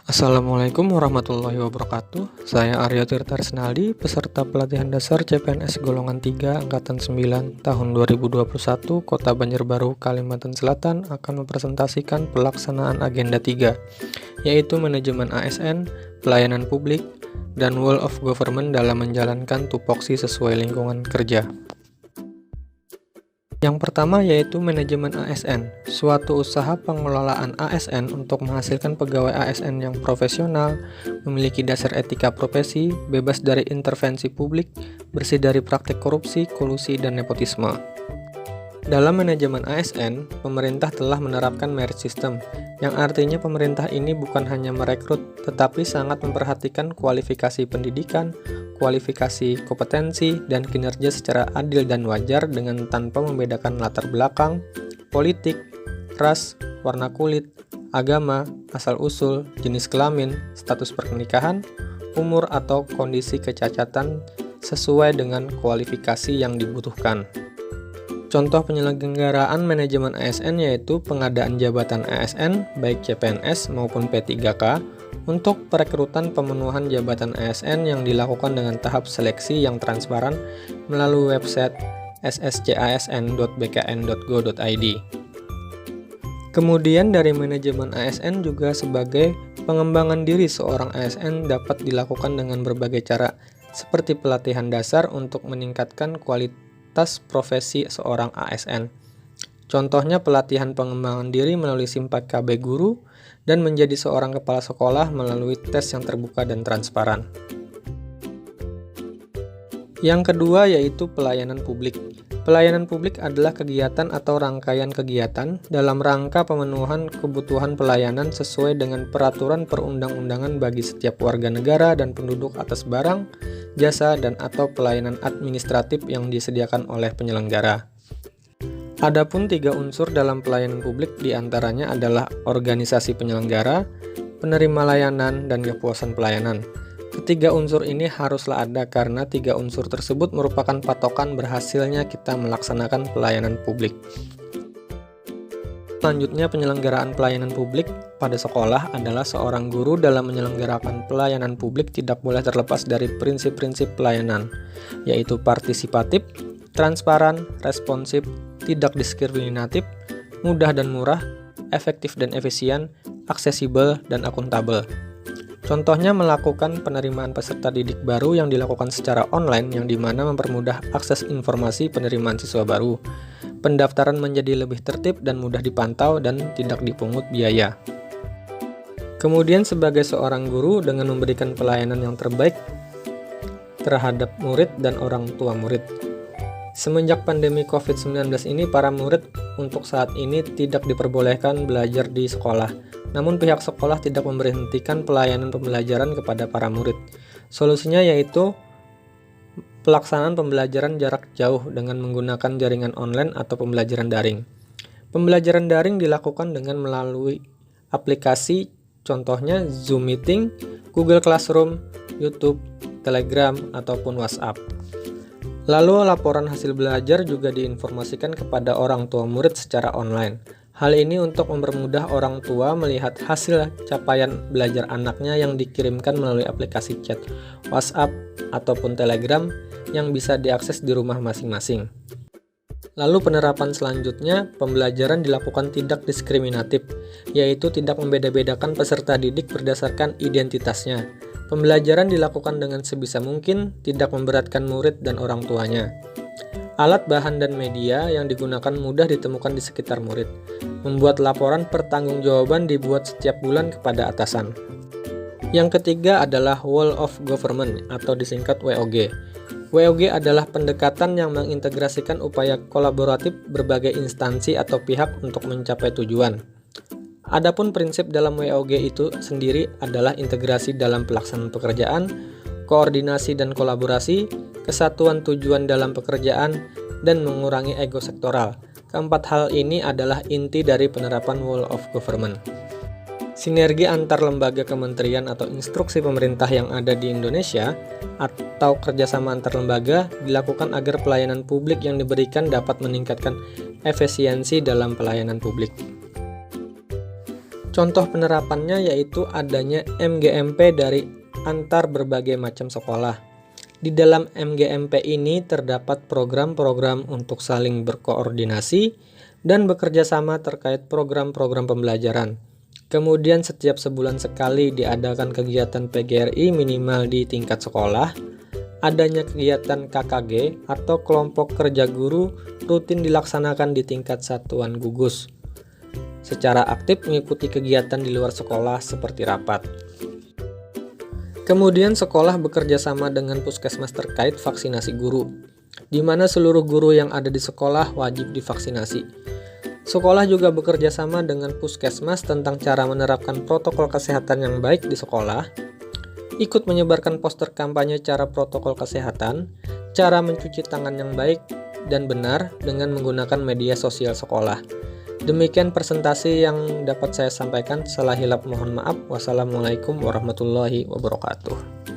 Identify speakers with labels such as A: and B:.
A: Assalamualaikum warahmatullahi wabarakatuh. Saya Aryo Tirta Resnaldi, peserta pelatihan dasar CPNS golongan 3 angkatan 9 tahun 2021 Kota Banjarbaru, Kalimantan Selatan akan mempresentasikan pelaksanaan agenda 3, yaitu manajemen ASN, pelayanan publik, dan Whole of Government dalam menjalankan tupoksi sesuai lingkungan kerja. Yang pertama yaitu manajemen ASN, suatu usaha pengelolaan ASN untuk menghasilkan pegawai ASN yang profesional, memiliki dasar etika profesi, bebas dari intervensi publik, bersih dari praktik korupsi, kolusi, dan nepotisme. Dalam manajemen ASN, pemerintah telah menerapkan merit system, yang artinya pemerintah ini bukan hanya merekrut, tetapi sangat memperhatikan kualifikasi pendidikan, kualifikasi kompetensi, dan kinerja secara adil dan wajar dengan tanpa membedakan latar belakang, politik, ras, warna kulit, agama, asal-usul, jenis kelamin, status pernikahan, umur atau kondisi kecacatan sesuai dengan kualifikasi yang dibutuhkan. Contoh penyelenggaraan manajemen ASN yaitu pengadaan jabatan ASN baik CPNS maupun P3K untuk perekrutan pemenuhan jabatan ASN yang dilakukan dengan tahap seleksi yang transparan melalui website sscasn.bkn.go.id. Kemudian dari manajemen ASN juga sebagai pengembangan diri seorang ASN dapat dilakukan dengan berbagai cara seperti pelatihan dasar untuk meningkatkan kualitas profesi seorang ASN. Contohnya pelatihan pengembangan diri melalui Simpak KB Guru dan menjadi seorang kepala sekolah melalui tes yang terbuka dan transparan. Yang kedua yaitu pelayanan publik. Pelayanan publik adalah kegiatan atau rangkaian kegiatan dalam rangka pemenuhan kebutuhan pelayanan sesuai dengan peraturan perundang-undangan bagi setiap warga negara dan penduduk atas barang, jasa, dan atau pelayanan administratif yang disediakan oleh penyelenggara. Adapun 3 unsur dalam pelayanan publik diantaranya adalah organisasi penyelenggara, penerima layanan, dan kepuasan pelayanan. Ketiga unsur ini haruslah ada karena 3 unsur tersebut merupakan patokan berhasilnya kita melaksanakan pelayanan publik. Selanjutnya, penyelenggaraan pelayanan publik pada sekolah adalah seorang guru dalam menyelenggarakan pelayanan publik tidak boleh terlepas dari prinsip-prinsip pelayanan, yaitu partisipatif, transparan, responsif, tidak diskriminatif, mudah dan murah, efektif dan efisien, aksesibel, dan akuntabel. Contohnya melakukan penerimaan peserta didik baru yang dilakukan secara online yang dimana mempermudah akses informasi penerimaan siswa baru. Pendaftaran menjadi lebih tertib dan mudah dipantau dan tidak dipungut biaya. Kemudian sebagai seorang guru dengan memberikan pelayanan yang terbaik terhadap murid dan orang tua murid. Semenjak pandemi COVID-19 ini, para murid untuk saat ini tidak diperbolehkan belajar di sekolah. Namun pihak sekolah tidak memberhentikan pelayanan pembelajaran kepada para murid. Solusinya yaitu pelaksanaan pembelajaran jarak jauh dengan menggunakan jaringan online atau pembelajaran daring. Pembelajaran daring dilakukan dengan melalui aplikasi, contohnya Zoom Meeting, Google Classroom, YouTube, Telegram, ataupun WhatsApp. Lalu laporan hasil belajar juga diinformasikan kepada orang tua murid secara online. Hal ini untuk mempermudah orang tua melihat hasil capaian belajar anaknya yang dikirimkan melalui aplikasi chat, WhatsApp, ataupun Telegram yang bisa diakses di rumah masing-masing. Lalu penerapan selanjutnya, pembelajaran dilakukan tidak diskriminatif, yaitu tidak membeda-bedakan peserta didik berdasarkan identitasnya. Pembelajaran dilakukan dengan sebisa mungkin, tidak memberatkan murid dan orang tuanya. Alat bahan dan media yang digunakan mudah ditemukan di sekitar murid. Membuat laporan pertanggungjawaban dibuat setiap bulan kepada atasan. Yang ketiga adalah Whole of Government atau disingkat WOG. WOG adalah pendekatan yang mengintegrasikan upaya kolaboratif berbagai instansi atau pihak untuk mencapai tujuan. Adapun prinsip dalam WOG itu sendiri adalah integrasi dalam pelaksanaan pekerjaan, koordinasi dan kolaborasi, kesatuan tujuan dalam pekerjaan, dan mengurangi ego sektoral. Keempat hal ini adalah inti dari penerapan Whole of Government. Sinergi antar lembaga kementerian atau instruksi pemerintah yang ada di Indonesia atau kerjasama antar lembaga dilakukan agar pelayanan publik yang diberikan dapat meningkatkan efisiensi dalam pelayanan publik. Contoh penerapannya yaitu adanya MGMP dari antar berbagai macam sekolah. Di dalam MGMP ini terdapat program-program untuk saling berkoordinasi dan bekerja sama terkait program-program pembelajaran. Kemudian setiap sebulan sekali diadakan kegiatan PGRI minimal di tingkat sekolah. Adanya kegiatan KKG atau kelompok kerja guru rutin dilaksanakan di tingkat satuan gugus. Secara aktif mengikuti kegiatan di luar sekolah seperti rapat. Kemudian sekolah bekerja sama dengan puskesmas terkait vaksinasi guru, di mana seluruh guru yang ada di sekolah wajib divaksinasi. Sekolah juga bekerja sama dengan puskesmas tentang cara menerapkan protokol kesehatan yang baik di sekolah, ikut menyebarkan poster kampanye cara protokol kesehatan, cara mencuci tangan yang baik dan benar dengan menggunakan media sosial sekolah. Demikian presentasi yang dapat saya sampaikan. Salah hilap mohon maaf. Wassalamualaikum warahmatullahi wabarakatuh.